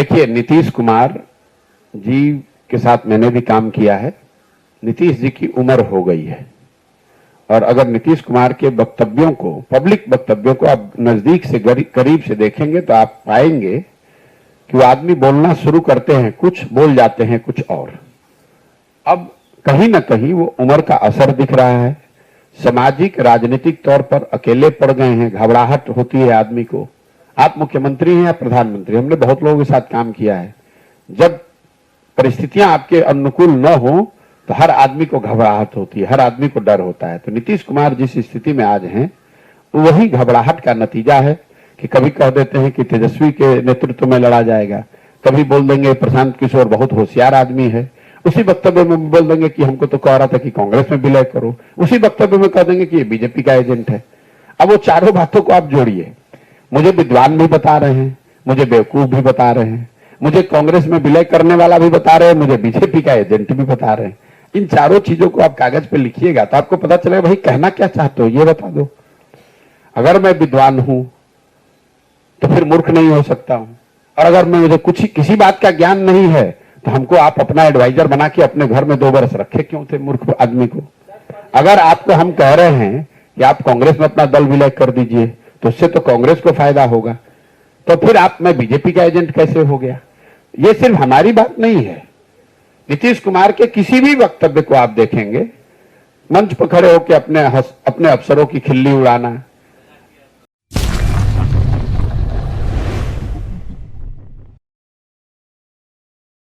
देखिए, नीतीश कुमार जी के साथ मैंने भी काम किया है। नीतीश जी की उम्र हो गई है और अगर नीतीश कुमार के वक्तव्यों को, पब्लिक वक्तव्यों को आप नजदीक से करीब से देखेंगे तो आप पाएंगे कि वो आदमी बोलना शुरू करते हैं, कुछ बोल जाते हैं कुछ और। अब कहीं ना कहीं वो उम्र का असर दिख रहा है। सामाजिक राजनीतिक तौर पर अकेले पड़ गए हैं, घबराहट होती है आदमी को। आप मुख्यमंत्री हैं या प्रधानमंत्री, हमने बहुत लोगों के साथ काम किया है। जब परिस्थितियां आपके अनुकूल न हो तो हर आदमी को घबराहट होती है, हर आदमी को डर होता है। तो नीतीश कुमार जिस स्थिति में आज हैं, वही घबराहट का नतीजा है कि कभी कह देते हैं कि तेजस्वी के नेतृत्व में लड़ा जाएगा, कभी बोल देंगे प्रशांत किशोर बहुत होशियार आदमी है, उसी वक्तव्य में बोल देंगे कि हमको तो कह रहा था कि कांग्रेस में विलय करो, उसी वक्तव्य में कह देंगे कि ये बीजेपी का एजेंट है। अब वो चारों बातों को आप जोड़िए, मुझे विद्वान भी बता रहे हैं, मुझे बेवकूफ भी बता रहे हैं, मुझे कांग्रेस में विलय करने वाला भी बता रहे हैं, मुझे बीजेपी का एजेंट भी बता रहे हैं। इन चारों चीजों को आप कागज पे लिखिएगा तो आपको पता चलेगा भाई कहना क्या चाहते हो, ये बता दो। अगर मैं विद्वान हूं तो फिर मूर्ख नहीं हो सकता हूं, और अगर मैं मुझे कुछ किसी बात का ज्ञान नहीं है तो हमको आप अपना एडवाइजर बना के अपने घर में 2 बरस रखे क्यों थे मूर्ख आदमी को। अगर आपको हम कह रहे हैं कि आप कांग्रेस में अपना दल विलय कर दीजिए तो उससे तो कांग्रेस को फायदा होगा, तो फिर आप मैं बीजेपी का एजेंट कैसे हो गया। ये सिर्फ हमारी बात नहीं है, नीतीश कुमार के किसी भी वक्तव्य को आप देखेंगे, मंच पर खड़े होकर अपने अफसरों की खिल्ली उड़ाना,